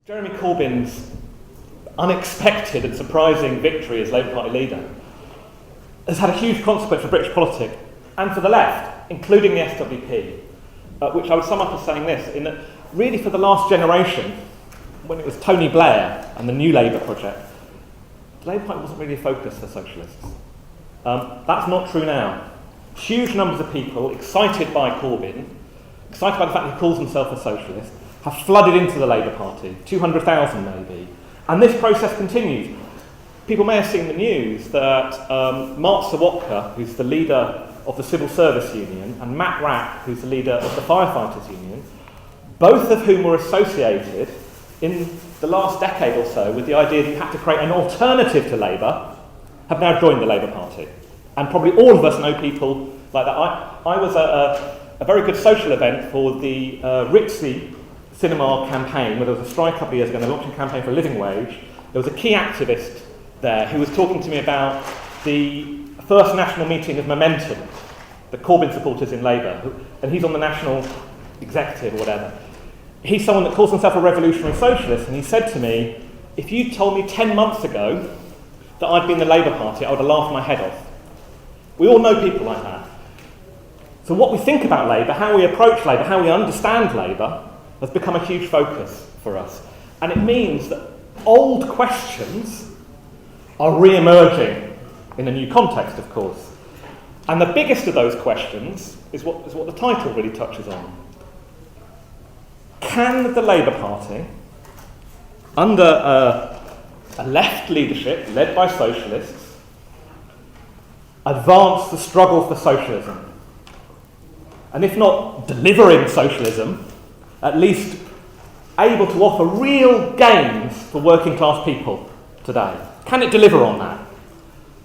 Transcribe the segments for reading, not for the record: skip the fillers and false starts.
Jeremy Corbyn's unexpected and surprising victory as Labour Party leader has had a huge consequence for British politics and for the left, including the SWP, which I would sum up as saying this, in that really for the last generation, when it was Tony Blair and the New Labour project, the Labour Party wasn't really a focus for socialists. That's not true now. Huge numbers of people excited by Corbyn, excited by the fact that he calls himself a socialist, have flooded into the Labour Party, 200,000 maybe, and this process continues. People may have seen the news that Mark Sawatka, who's the leader of the Civil Service Union, and Matt Rack, who's the leader of the Firefighters Union, both of whom were associated in the last decade or so with the idea that you had to create an alternative to Labour, have now joined the Labour Party. And probably all of us know people like that. I was at a very good social event for the Ritzy cinema campaign, where there was a strike a couple of years ago, and they launched a campaign for a living wage. There was a key activist there who was talking to me about the first national meeting of Momentum, the Corbyn supporters in Labour, and he's on the national executive or whatever. He's someone that calls himself a revolutionary socialist, and he said to me, if you told me 10 months ago that I'd been in the Labour Party, I would have laughed my head off. We all know people like that. So what we think about Labour, how we approach Labour, how we understand Labour, has become a huge focus for us. And it means that old questions are re-emerging in a new context, of course. And the biggest of those questions is what the title really touches on. Can the Labour Party, under a left leadership led by socialists, advance the struggle for socialism? And if not delivering socialism, at least able to offer real gains for working class people today? Can it deliver on that?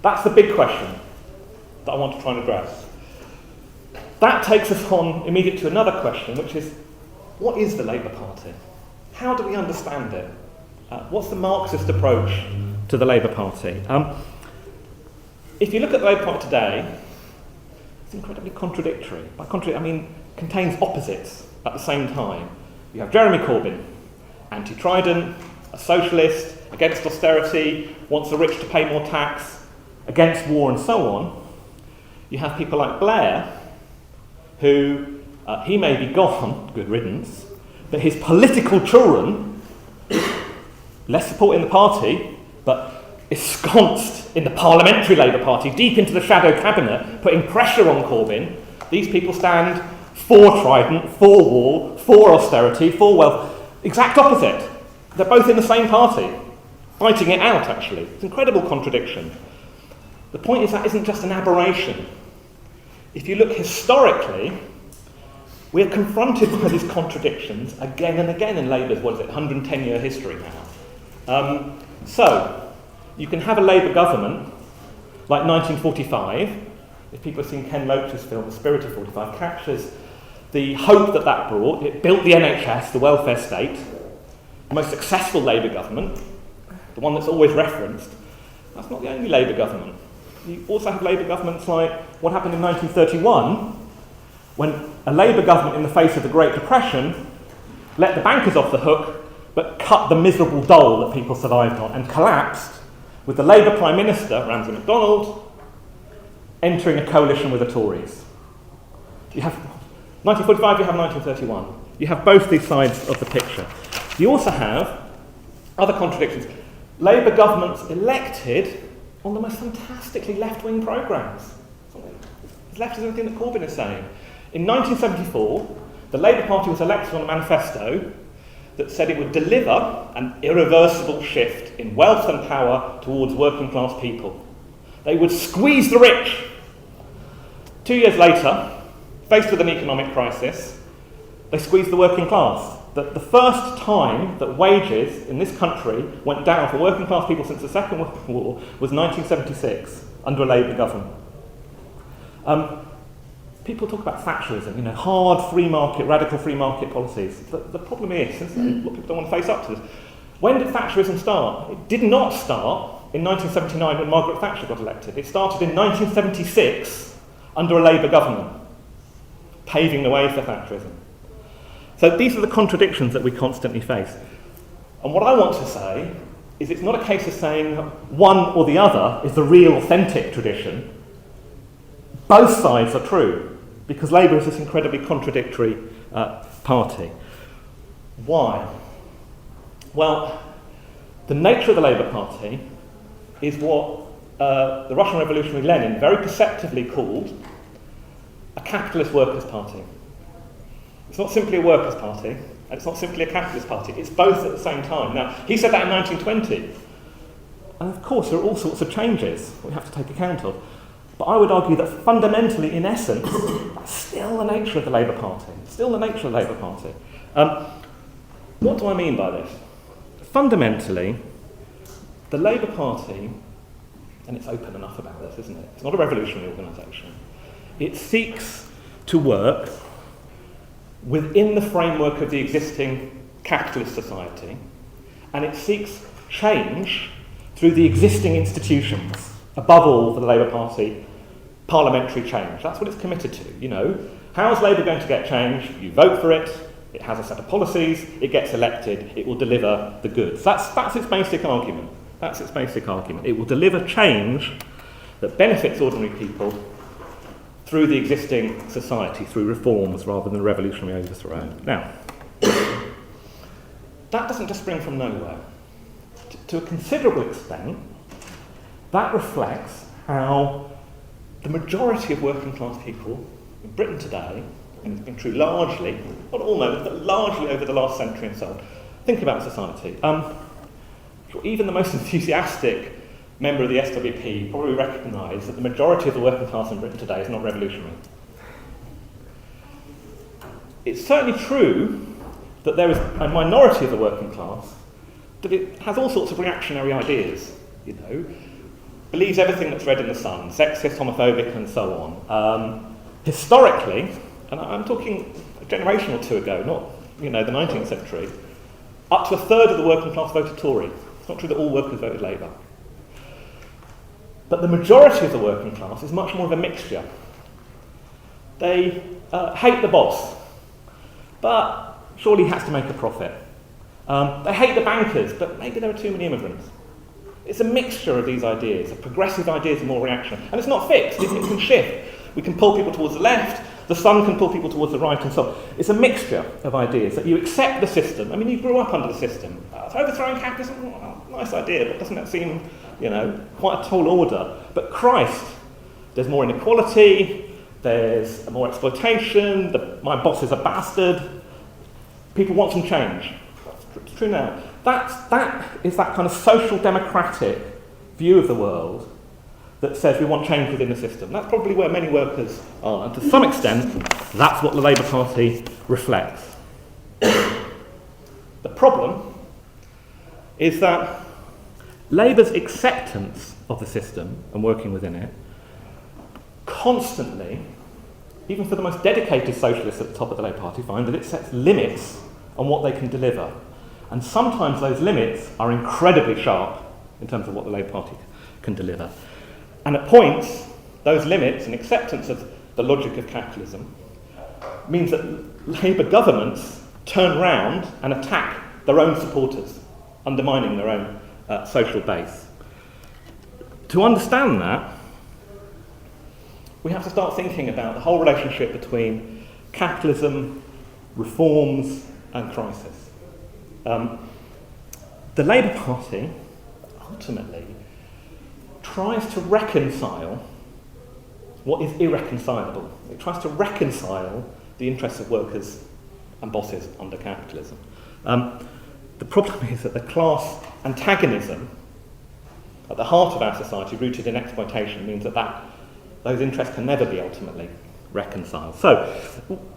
That's the big question that I want to try and address. That takes us on immediately to another question, which is, what is the Labour Party? How do we understand it? What's the Marxist approach to the Labour Party? If you look at the Labour Party today, it's incredibly contradictory. By contradictory, I mean contains opposites at the same time. You have Jeremy Corbyn, anti-Trident, a socialist, against austerity, wants the rich to pay more tax, against war and so on. You have people like Blair, who, he may be gone, good riddance, but his political children, less support in the party, but ensconced in the parliamentary Labour Party, deep into the shadow cabinet, putting pressure on Corbyn. These people stand for Trident, for war, for austerity, for wealth. Exact opposite. They're both in the same party, fighting it out, actually. It's an incredible contradiction. The point is that isn't just an aberration. If you look historically, we are confronted by these contradictions again and again in Labour's, 110-year history now. So, you can have a Labour government, like 1945, if people have seen Ken Loach's film, The Spirit of 45, captures the hope that brought. It built the NHS, the welfare state, the most successful Labour government, the one that's always referenced. That's not the only Labour government. You also have Labour governments like what happened in 1931, when a Labour government in the face of the Great Depression let the bankers off the hook, but cut the miserable dole that people survived on, and collapsed, with the Labour Prime Minister, Ramsay MacDonald, entering a coalition with the Tories. You have 1945, you have 1931. You have both these sides of the picture. You also have other contradictions. Labour governments elected on the most fantastically left-wing programmes. As left as anything that Corbyn is saying. In 1974, the Labour Party was elected on a manifesto that said it would deliver an irreversible shift in wealth and power towards working class people. They would squeeze the rich. 2 years later, faced with an economic crisis, they squeezed the working class. The first time that wages in this country went down for working class people since the Second World War was 1976, under a Labour government. People talk about Thatcherism, hard free market, radical free market policies. The problem is, people don't want to face up to this. When did Thatcherism start? It did not start in 1979 when Margaret Thatcher got elected. It started in 1976 under a Labour government, paving the way for Thatcherism. So these are the contradictions that we constantly face. And what I want to say is it's not a case of saying one or the other is the real authentic tradition. Both sides are true, because Labour is this incredibly contradictory party. Why? Well, the nature of the Labour Party is what the Russian revolutionary Lenin very perceptively called a capitalist workers' party. It's not simply a workers' party, and it's not simply a capitalist party. It's both at the same time. Now, he said that in 1920, and of course there are all sorts of changes that we have to take account of. But I would argue that fundamentally, in essence, that's still the nature of the Labour Party. Still the nature of the Labour Party. What do I mean by this? Fundamentally, the Labour Party, and it's open enough about this, isn't it? It's not a revolutionary organisation. It seeks to work within the framework of the existing capitalist society, and it seeks change through the existing institutions. Above all, for the Labour Party, parliamentary change. That's what it's committed to. You know, how's Labour going to get change? You vote for it, it has a set of policies, it gets elected, it will deliver the goods. That's its basic argument. That's its basic argument. It will deliver change that benefits ordinary people through the existing society, through reforms rather than revolutionary overthrow. Now, that doesn't just spring from nowhere. To a considerable extent, that reflects how the majority of working class people in Britain today, and it's been true largely, not almost, but largely over the last century and so on, think about society. Even the most enthusiastic member of the SWP probably recognise that the majority of the working class in Britain today is not revolutionary. It's certainly true that there is a minority of the working class that it has all sorts of reactionary ideas, you know, believes everything that's read in the Sun, sexist, homophobic, and so on. Historically, and I'm talking a generation or two ago, not the 19th century, up to a third of the working class voted Tory. It's not true that all workers voted Labour. But the majority of the working class is much more of a mixture. They hate the boss, but surely he has to make a profit. They hate the bankers, but maybe there are too many immigrants. It's a mixture of these ideas, of progressive ideas and more reactionary. And it's not fixed, it can shift. We can pull people towards the left, the Sun can pull people towards the right, and so on. It's a mixture of ideas that you accept the system. I mean, you grew up under the system. Overthrowing capitalism, nice idea, but doesn't that seem, quite a tall order? But Christ, there's more inequality, there's more exploitation, my boss is a bastard. People want some change. It's true now. That is that kind of social democratic view of the world that says we want change within the system. That's probably where many workers are, and to some extent, that's what the Labour Party reflects. The problem is that Labour's acceptance of the system and working within it constantly, even for the most dedicated socialists at the top of the Labour Party, find that it sets limits on what they can deliver. And sometimes those limits are incredibly sharp in terms of what the Labour Party can deliver. And at points, those limits and acceptance of the logic of capitalism means that Labour governments turn round and attack their own supporters, undermining their own social base. To understand that, we have to start thinking about the whole relationship between capitalism, reforms, and crisis. The Labour Party, ultimately, tries to reconcile what is irreconcilable. It tries to reconcile the interests of workers and bosses under capitalism. The problem is that the class antagonism at the heart of our society, rooted in exploitation, means that those interests can never be ultimately reconciled. So,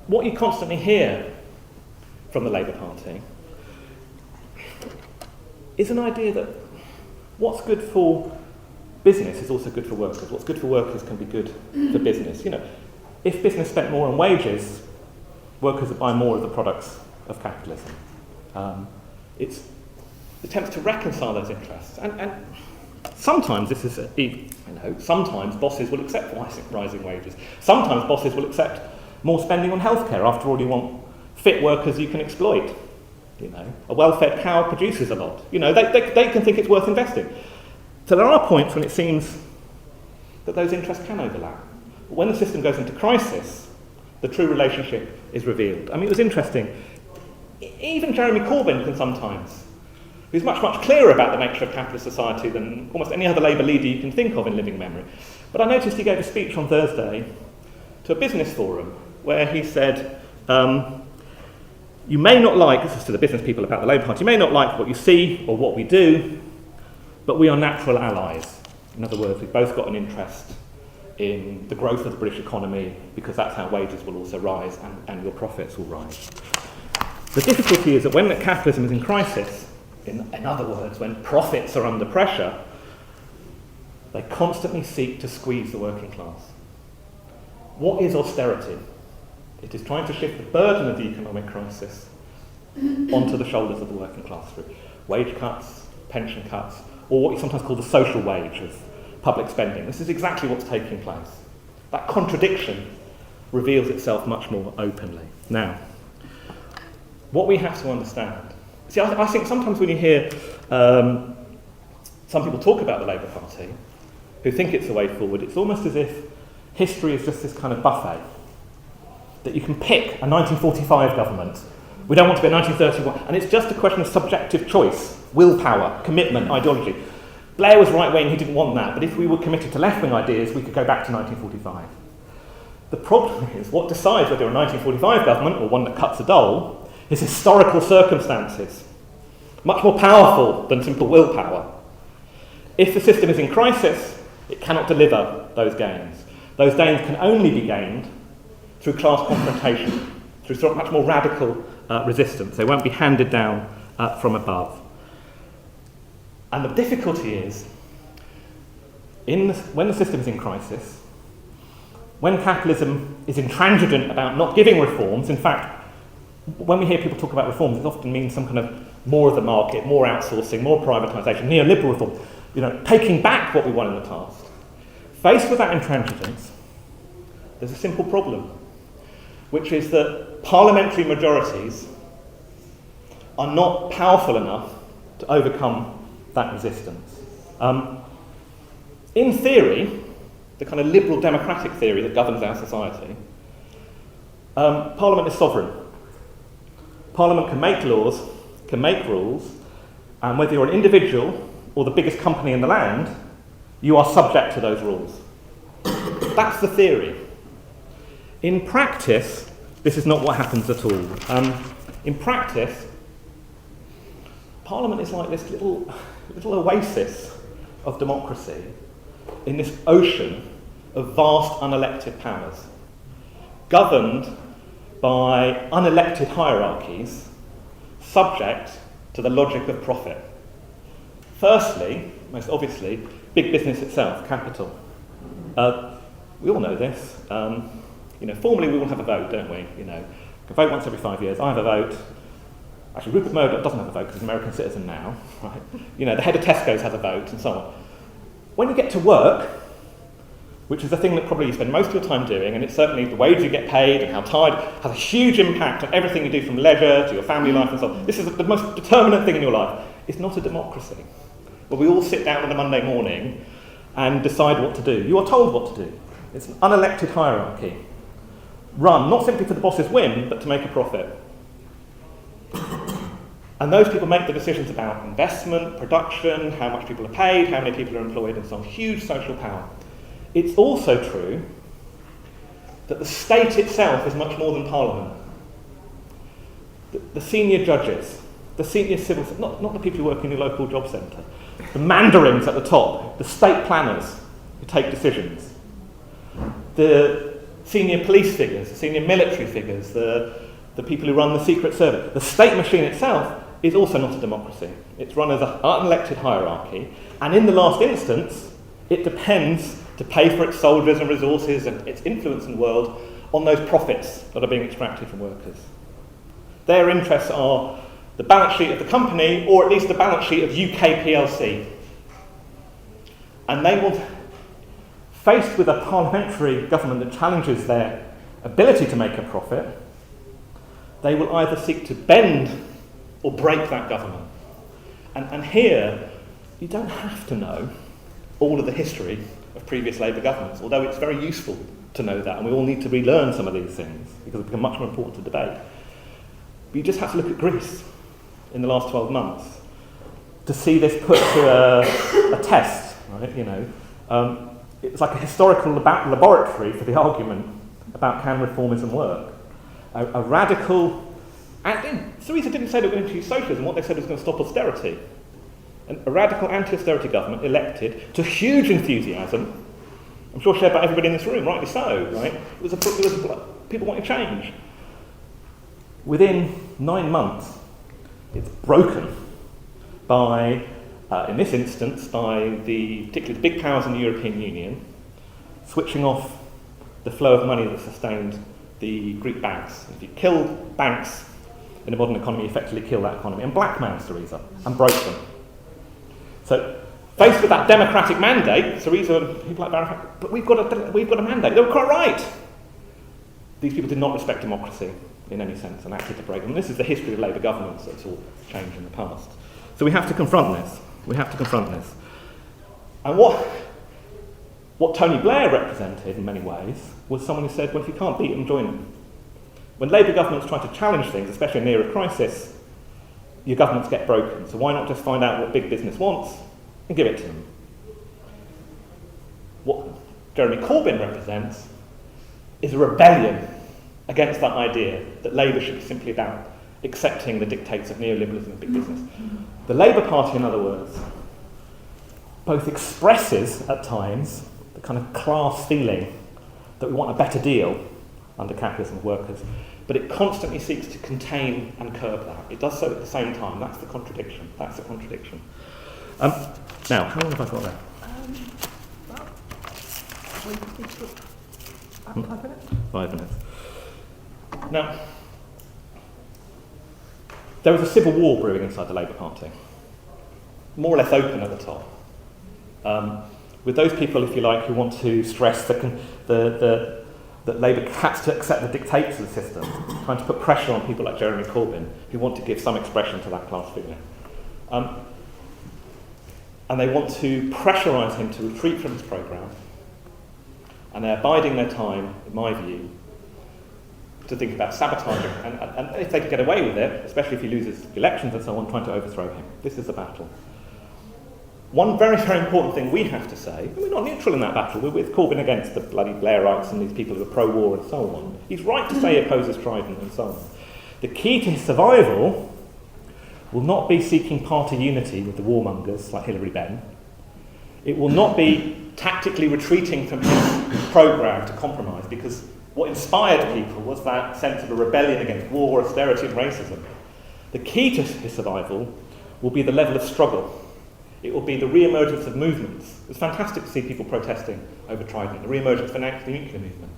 what you constantly hear from the Labour Party is an idea that what's good for business is also good for workers. What's good for workers can be good for business. If business spent more on wages, workers would buy more of the products of capitalism. It's attempts to reconcile those interests. And sometimes this is, sometimes bosses will accept rising wages. Sometimes bosses will accept more spending on healthcare. After all, you want fit workers you can exploit. A well-fed cow produces a lot. They can think it's worth investing. So there are points when it seems that those interests can overlap. But when the system goes into crisis, the true relationship is revealed. It was interesting. Even Jeremy Corbyn can sometimes. He's much, much clearer about the nature of capitalist society than almost any other Labour leader you can think of in living memory. But I noticed he gave a speech on Thursday to a business forum where he said, you may not like, this is to the business people about the Labour Party, you may not like what you see or what we do, but we are natural allies. In other words, we've both got an interest in the growth of the British economy because that's how wages will also rise and your profits will rise. The difficulty is that when capitalism is in crisis, in other words, when profits are under pressure, they constantly seek to squeeze the working class. What is austerity? It is trying to shift the burden of the economic crisis onto the shoulders of the working class through wage cuts, pension cuts, or what you sometimes call the social wage of public spending. This is exactly what's taking place. That contradiction reveals itself much more openly. Now, what we have to understand... See, I think sometimes when you hear some people talk about the Labour Party, who think it's the way forward, it's almost as if history is just this kind of buffet, that you can pick a 1945 government, we don't want to be a 1931, and it's just a question of subjective choice, willpower, commitment, ideology. Blair was right-wing, he didn't want that, but if we were committed to left-wing ideas, we could go back to 1945. The problem is, what decides whether a 1945 government, or one that cuts a dole, is historical circumstances, much more powerful than simple willpower. If the system is in crisis, it cannot deliver those gains. Those gains can only be gained through class confrontation, through sort of much more radical resistance. They won't be handed down from above. And the difficulty is, when the system is in crisis, when capitalism is intransigent about not giving reforms, in fact, when we hear people talk about reforms, it often means some kind of more of the market, more outsourcing, more privatisation, neoliberal reform, taking back what we won in the past. Faced with that intransigence, there's a simple problem, which is that parliamentary majorities are not powerful enough to overcome that resistance. In theory, the kind of liberal democratic theory that governs our society, Parliament is sovereign. Parliament can make laws, can make rules, and whether you're an individual or the biggest company in the land, you are subject to those rules. That's the theory. In practice, this is not what happens at all. In practice, Parliament is like this little oasis of democracy in this ocean of vast unelected powers, governed by unelected hierarchies, subject to the logic of profit. Firstly, most obviously, big business itself, capital. We all know this. Formally we all have a vote, don't we? We can vote once every 5 years. I have a vote. Actually, Rupert Murdoch doesn't have a vote because he's an American citizen now. Right? The head of Tesco's has a vote, and so on. When you get to work, which is the thing that probably you spend most of your time doing, and it's certainly the wage you get paid and how tired, has a huge impact on everything you do from leisure to your family life and so on. This is the most determinant thing in your life. It's not a democracy, where we all sit down on a Monday morning and decide what to do. You are told what to do. It's an unelected hierarchy, run not simply for the boss's whim, but to make a profit. And those people make the decisions about investment, production, how much people are paid, how many people are employed, and so on. Huge social power. It's also true that the state itself is much more than Parliament. The senior judges, the senior civil, not the people who work in your local job centre, the mandarins at the top, the state planners who take decisions, the senior police figures, the senior military figures, the people who run the secret service. The state machine itself is also not a democracy. It's run as an unelected hierarchy, and in the last instance, it depends to pay for its soldiers and resources and its influence in the world on those profits that are being extracted from workers. Their interests are the balance sheet of the company, or at least the balance sheet of UK PLC. And they will, faced with a parliamentary government that challenges their ability to make a profit, they will either seek to bend or break that government. And here, you don't have to know all of the history of previous Labour governments, although it's very useful to know that, and we all need to relearn some of these things because it's become much more important to debate. But you just have to look at Greece in the last 12 months to see this put to a test, right? It's like a historical laboratory for the argument about can reformism work. A radical... Syriza didn't say they were going to use socialism. What they said was going to stop austerity. A radical anti-austerity government elected to huge enthusiasm, I'm sure shared by everybody in this room, rightly so, right? People wanted change. Within 9 months, it's broken by, in this instance, by particularly the big powers in the European Union, switching off the flow of money that sustained the Greek banks. If you kill banks in a modern economy, you effectively kill that economy, and blackmailed Syriza and broke them. So, faced with that democratic mandate, Syriza and people like Varoufakis, but we've got a mandate. They were quite right. These people did not respect democracy in any sense and acted to break them. And this is the history of Labour governments that's all changed in the past. So we have to confront this. And what Tony Blair represented in many ways was someone who said, well, if you can't beat them, join them. When Labour governments try to challenge things, especially in an era of crisis, your governments get broken. So why not just find out what big business wants and give it to them? What Jeremy Corbyn represents is a rebellion against that idea that Labour should be simply about accepting the dictates of neoliberalism and big business. The Labour Party, in other words, both expresses at times the kind of class feeling that we want a better deal under capitalism of workers, but it constantly seeks to contain and curb that. It does so at the same time. That's the contradiction. Now, how long have I got there? 5 minutes. 5 minutes. Now, there was a civil war brewing inside the Labour Party, more or less open at the top, with those people, if you like, who want to stress that Labour has to accept the dictates of the system, trying to put pressure on people like Jeremy Corbyn, who want to give some expression to that class feeling. And they want to pressurise him to retreat from his programme, and they're biding their time, in my view, to think about sabotaging, and if they could get away with it, especially if he loses elections and so on, trying to overthrow him. This is the battle. One very, very important thing we have to say, and we're not neutral in that battle, we're with Corbyn against the bloody Blairites and these people who are pro-war and so on. He's right to say he opposes Trident and so on. The key to his survival will not be seeking party unity with the warmongers like Hilary Benn. It will not be tactically retreating from his programme to compromise, because what inspired people was that sense of a rebellion against war, austerity and racism. The key to his survival will be the level of struggle. It will be the re-emergence of movements. It's fantastic to see people protesting over Trident, the re-emergence of the nuclear movement.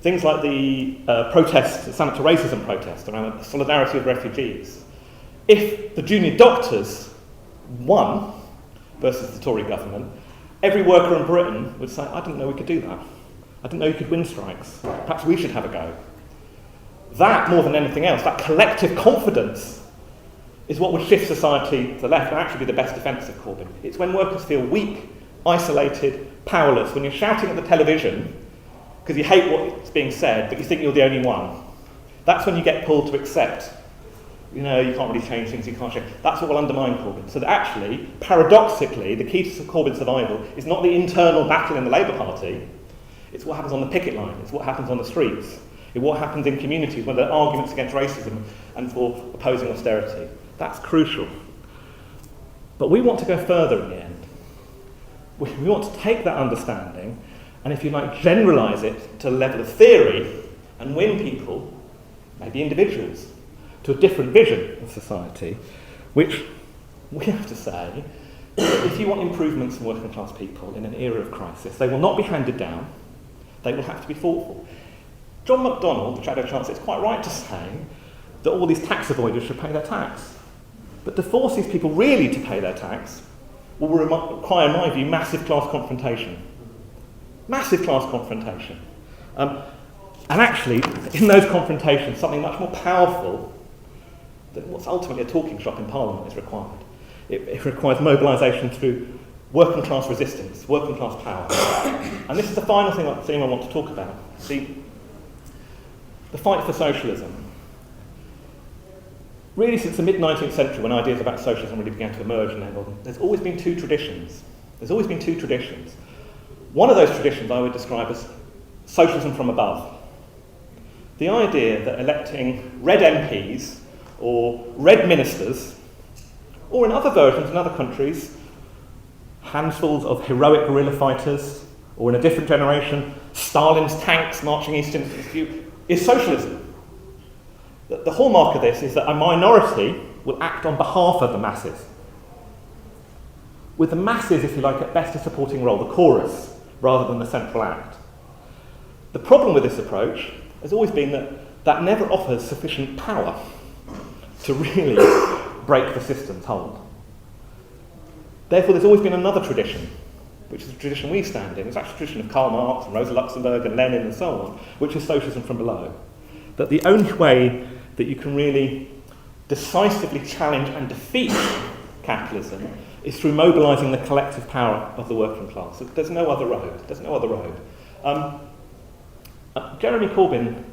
Things like the protest, the Summit to Racism protest around the solidarity of refugees. If the junior doctors won versus the Tory government, every worker in Britain would say, I didn't know we could do that. I didn't know you could win strikes. Perhaps we should have a go. That, more than anything else, that collective confidence is what would shift society to the left and actually be the best defence of Corbyn. It's when workers feel weak, isolated, powerless, when you're shouting at the television because you hate what's being said, but you think you're the only one. That's when you get pulled to accept, you can't really change things, you can't change. That's what will undermine Corbyn. So that actually, paradoxically, the key to Corbyn's survival is not the internal battle in the Labour Party, it's what happens on the picket line, it's what happens on the streets, it's what happens in communities when there are arguments against racism and for opposing austerity. That's crucial. But we want to go further in the end. We want to take that understanding and, if you like, generalise it to a level of theory and win people, maybe individuals, to a different vision of society, which we have to say, that if you want improvements for working class people in an era of crisis, they will not be handed down, they will have to be fought for. John MacDonald, the Shadow Chancellor, is quite right to say that all these tax avoiders should pay their tax. But to force these people really to pay their tax will require, in my view, massive class confrontation. Massive class confrontation. And actually, in those confrontations, something much more powerful that what's ultimately a talking shop in Parliament is required. It requires mobilisation through working class resistance, working class power. And this is the final thing I want to talk about. See, the fight for socialism. Really, since the mid-19th century, when ideas about socialism really began to emerge in England, there's always been two traditions. One of those traditions I would describe as socialism from above. The idea that electing red MPs or red ministers, or in other versions in other countries, handfuls of heroic guerrilla fighters, or in a different generation, Stalin's tanks marching east into the sea, is socialism. The hallmark of this is that a minority will act on behalf of the masses, with the masses, if you like, at best a supporting role, the chorus, rather than the central act. The problem with this approach has always been that that never offers sufficient power to really break the system's hold. Therefore, there's always been another tradition, which is the tradition we stand in. It's actually a tradition of Karl Marx and Rosa Luxemburg and Lenin and so on, which is socialism from below. That the only way that you can really decisively challenge and defeat capitalism is through mobilising the collective power of the working class. There's no other road. Jeremy Corbyn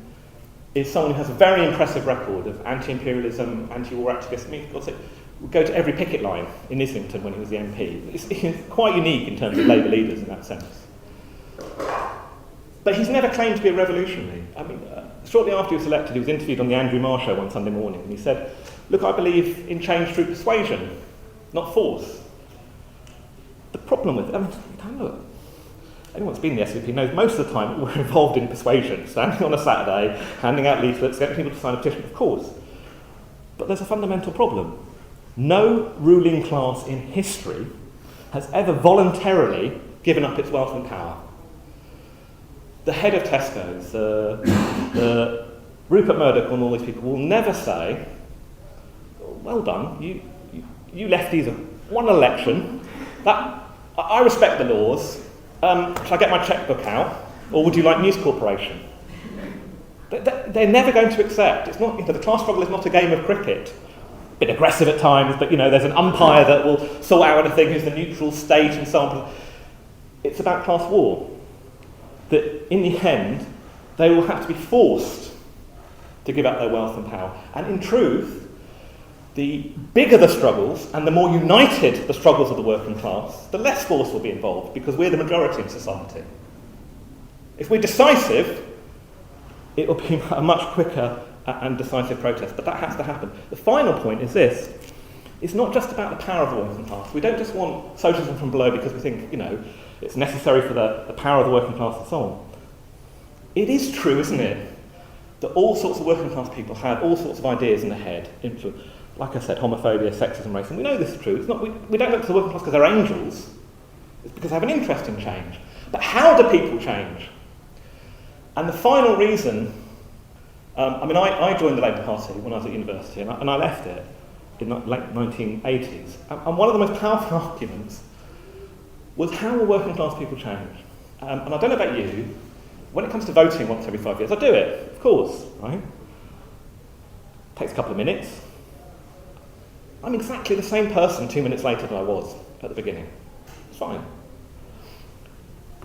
is someone who has a very impressive record of anti-imperialism, anti-war activism. I mean, for God's sake, would go to every picket line in Islington when he was the MP. It's quite unique in terms of Labour leaders in that sense. But he's never claimed to be a revolutionary. I mean, shortly after he was elected, he was interviewed on the Andrew Marr show one Sunday morning, and he said, "Look, I believe in change through persuasion, not force." The problem with it, I mean, look, anyone that's been in the SVP knows most of the time we're involved in persuasion, standing on a Saturday, handing out leaflets, getting people to sign a petition, of course. But there's a fundamental problem. No ruling class in history has ever voluntarily given up its wealth and power. The head of Tesco's, Rupert Murdoch and all these people will never say, "Well done, you lefties have won an election, I respect the laws, shall I get my chequebook out, or would you like News Corporation?" They're never going to accept. It's not, the class struggle is not a game of cricket. A bit aggressive at times, but there's an umpire that will sort out a thing who's the neutral state and so on. It's about class war. That in the end, they will have to be forced to give up their wealth and power. And in truth, the bigger the struggles and the more united the struggles of the working class, the less force will be involved, because we're the majority in society. If we're decisive, it will be a much quicker and decisive protest, but that has to happen. The final point is this: it's not just about the power of the working class. We don't just want socialism from below because we think, it's necessary for the power of the working class and so on. It is true, isn't it, that all sorts of working class people have all sorts of ideas in their head, like I said, homophobia, sexism, racism. We know this is true. It's not, we don't look to the working class because they're angels. It's because they have an interest in change. But how do people change? And the final reason, I joined the Labour Party when I was at university, and I left it in the late 1980s. And one of the most powerful arguments was, how will working class people change? And I don't know about you, when it comes to voting once every 5 years, I do it, of course, right? Takes a couple of minutes. I'm exactly the same person 2 minutes later than I was at the beginning. It's fine.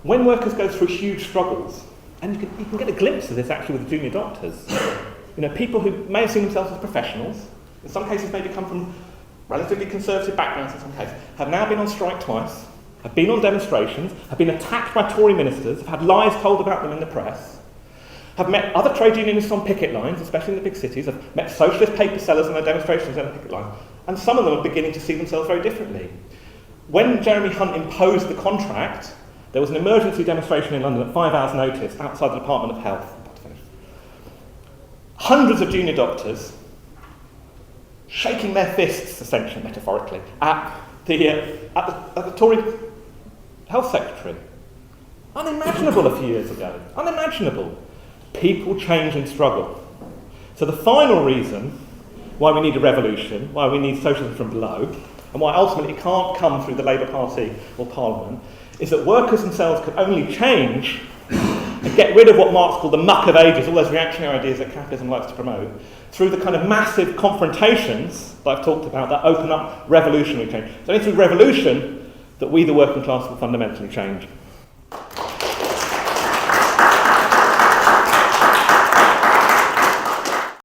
When workers go through huge struggles, and you can get a glimpse of this actually with the junior doctors, people who may have seen themselves as professionals, in some cases maybe come from relatively conservative backgrounds in some cases, have now been on strike twice, have been on demonstrations, have been attacked by Tory ministers, have had lies told about them in the press, have met other trade unionists on picket lines, especially in the big cities, have met socialist paper sellers on their demonstrations on the picket lines, and some of them are beginning to see themselves very differently. When Jeremy Hunt imposed the contract, there was an emergency demonstration in London at 5 hours' notice outside the Department of Health. Hundreds of junior doctors shaking their fists, essentially, metaphorically, at the Tory Health Secretary. Unimaginable a few years ago. Unimaginable. People change and struggle. So the final reason why we need a revolution, why we need socialism from below, and why ultimately it can't come through the Labour Party or Parliament, is that workers themselves can only change and get rid of what Marx called the muck of ages, all those reactionary ideas that capitalism likes to promote, through the kind of massive confrontations that I've talked about that open up revolutionary change. It's only through revolution that we, the working class, will fundamentally change.